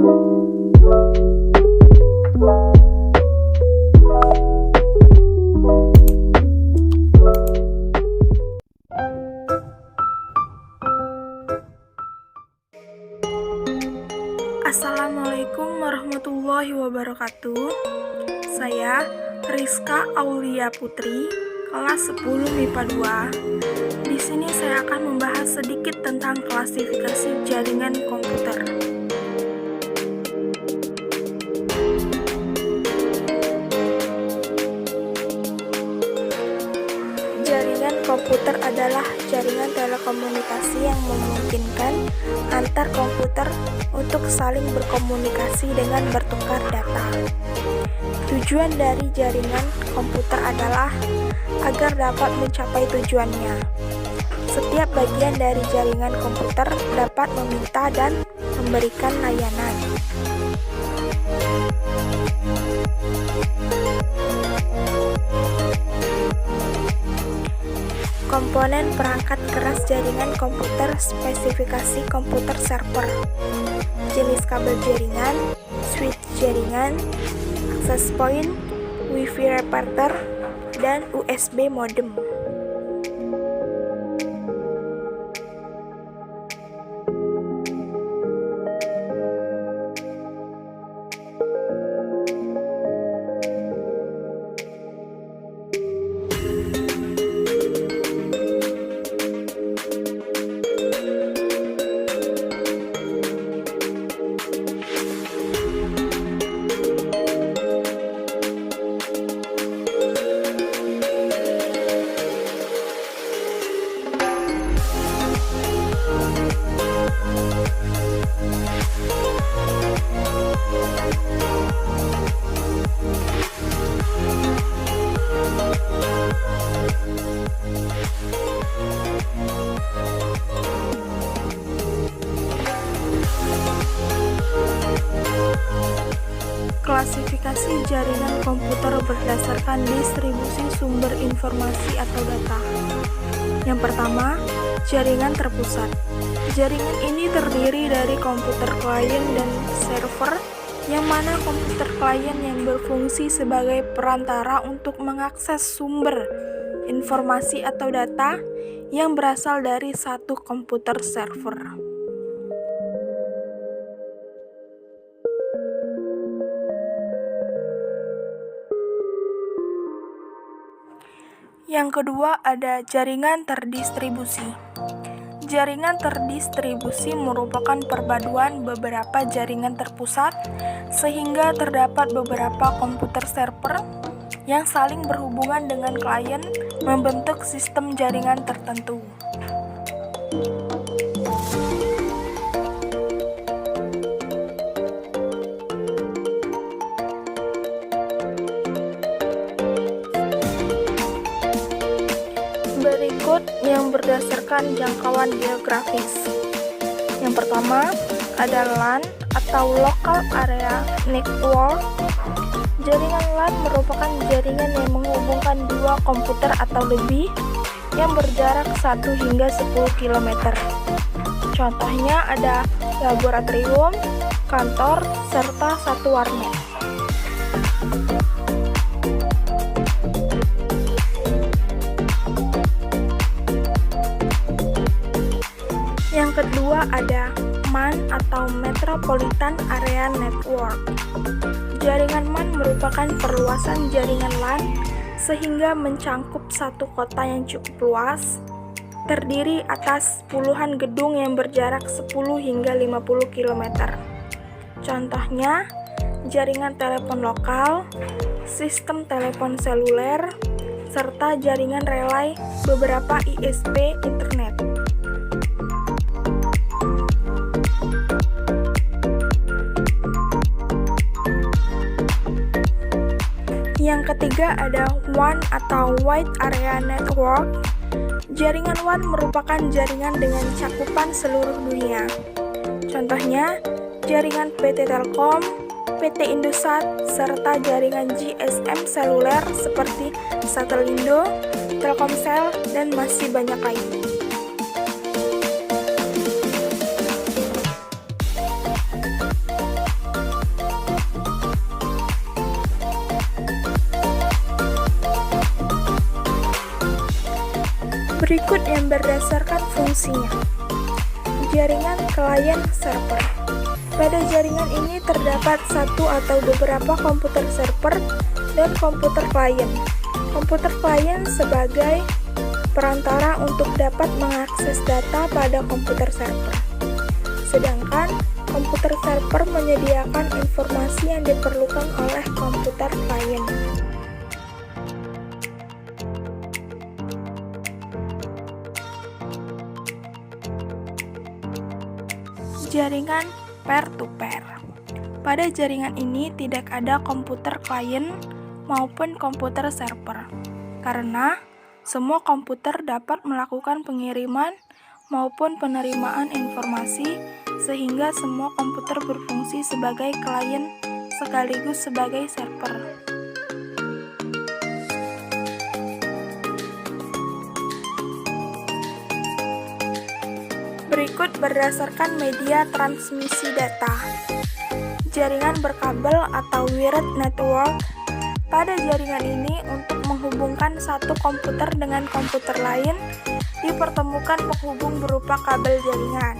Assalamualaikum warahmatullahi wabarakatuh. Saya Rizka Aulia Putri, kelas 10 MIPA 2. Di sini saya akan membahas sedikit tentang klasifikasi jaringan komputer. Jaringan komputer adalah jaringan telekomunikasi yang memungkinkan antar komputer untuk saling berkomunikasi dengan bertukar data. Tujuan dari jaringan komputer adalah agar dapat mencapai tujuannya. Setiap bagian dari jaringan komputer dapat meminta dan memberikan layanan. Komponen perangkat keras jaringan komputer, spesifikasi komputer server, jenis kabel jaringan, switch jaringan, access point, wifi repeater, dan USB modem. Klasifikasi jaringan komputer berdasarkan distribusi sumber informasi atau data. Yang pertama, jaringan terpusat. Jaringan ini terdiri dari komputer klien dan server, yang mana komputer klien yang berfungsi sebagai perantara untuk mengakses sumber informasi atau data yang berasal dari satu komputer server. Yang kedua ada jaringan terdistribusi. Jaringan terdistribusi merupakan perpaduan beberapa jaringan terpusat sehingga terdapat beberapa komputer server yang saling berhubungan dengan klien membentuk sistem jaringan tertentu. Berikut yang berdasarkan jangkauan geografis. Yang pertama ada LAN atau Local Area Network. Jaringan LAN merupakan jaringan yang menghubungkan dua komputer atau lebih yang berjarak 1 hingga 10 km. Contohnya ada laboratorium, kantor, serta satu warnet. Yang kedua ada MAN atau Metropolitan Area Network. Jaringan MAN merupakan perluasan jaringan LAN sehingga mencangkup satu kota yang cukup luas, terdiri atas puluhan gedung yang berjarak 10 hingga 50 km. Contohnya, jaringan telepon lokal, sistem telepon seluler, serta jaringan relay beberapa ISP internet. Yang ketiga ada WAN atau Wide Area Network. Jaringan WAN merupakan jaringan dengan cakupan seluruh dunia. Contohnya, jaringan PT Telkom, PT Indosat, serta jaringan GSM seluler seperti Satellindo, Telkomsel, dan masih banyak lainnya. Berikut yang berdasarkan fungsinya. Jaringan klien server. Pada jaringan ini terdapat satu atau beberapa komputer server dan komputer klien. Komputer klien sebagai perantara untuk dapat mengakses data pada komputer server. Sedangkan komputer server menyediakan informasi yang diperlukan oleh komputer klien. Jaringan peer-to-peer. Pada jaringan ini tidak ada komputer klien maupun komputer server, karena semua komputer dapat melakukan pengiriman maupun penerimaan informasi, sehingga semua komputer berfungsi sebagai klien sekaligus sebagai server. Berikut berdasarkan media transmisi data. Jaringan berkabel atau wired network. Pada jaringan ini, untuk menghubungkan satu komputer dengan komputer lain, dipertemukan penghubung berupa kabel jaringan.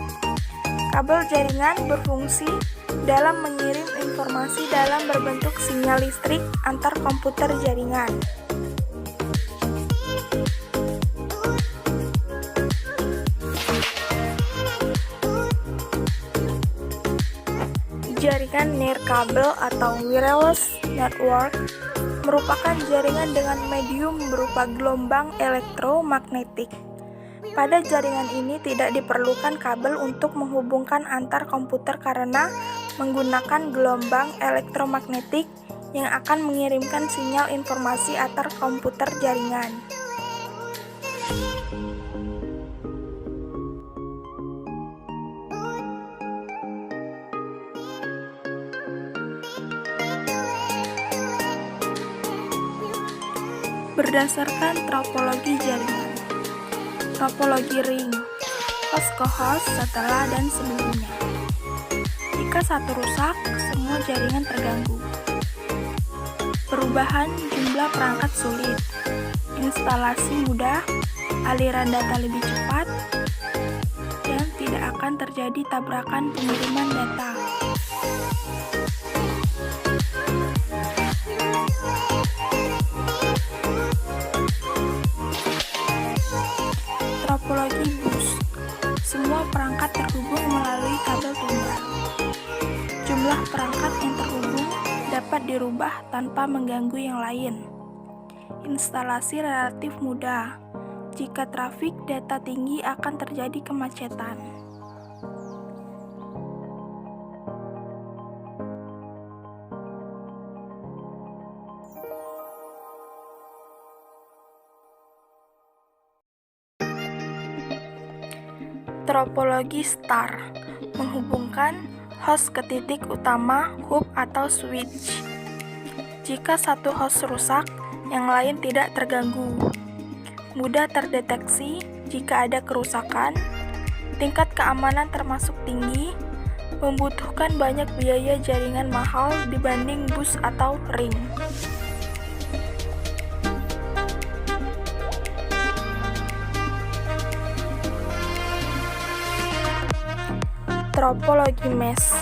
Kabel jaringan berfungsi dalam mengirim informasi dalam berbentuk sinyal listrik antar komputer jaringan. Jaringan nirkabel atau wireless network merupakan jaringan dengan medium berupa gelombang elektromagnetik. Pada jaringan ini tidak diperlukan kabel untuk menghubungkan antar komputer karena menggunakan gelombang elektromagnetik yang akan mengirimkan sinyal informasi antar komputer jaringan. Berdasarkan topologi jaringan. Topologi ring, host ke host, setelah dan sebelumnya. Jika satu rusak, semua jaringan terganggu. Perubahan jumlah perangkat sulit, instalasi mudah, aliran data lebih cepat, dan tidak akan terjadi tabrakan pengiriman data. Topologi bus. Semua perangkat terhubung melalui kabel tunggal. Jumlah perangkat yang terhubung dapat dirubah tanpa mengganggu yang lain. Instalasi relatif mudah. Jika trafik data tinggi akan terjadi kemacetan. Topologi star menghubungkan host ke titik utama hub atau switch. Jika satu host rusak, yang lain tidak terganggu. Mudah terdeteksi jika ada kerusakan. Tingkat keamanan termasuk tinggi. Membutuhkan banyak biaya jaringan mahal dibanding bus atau ring. Topologi mesh.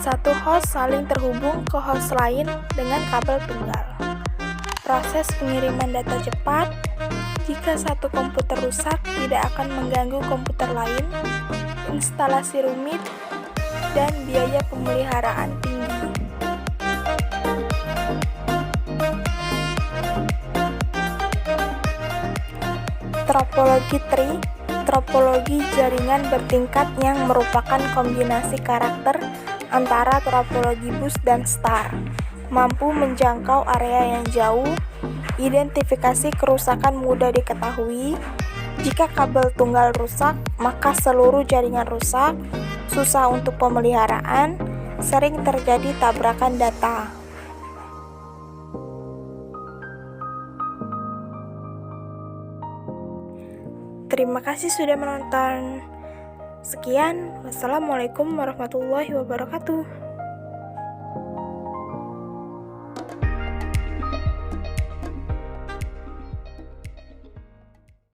Satu host saling terhubung ke host lain dengan kabel tunggal. Proses pengiriman data cepat. Jika satu komputer rusak, tidak akan mengganggu komputer lain. Instalasi rumit dan biaya pemeliharaan tinggi. Topologi tree. Topologi jaringan bertingkat yang merupakan kombinasi karakter antara topologi bus dan star, mampu menjangkau area yang jauh, identifikasi kerusakan mudah diketahui. Jika kabel tunggal rusak, maka seluruh jaringan rusak, susah untuk pemeliharaan, sering terjadi tabrakan data. Terima kasih sudah menonton. Sekian, wassalamualaikum warahmatullahi wabarakatuh.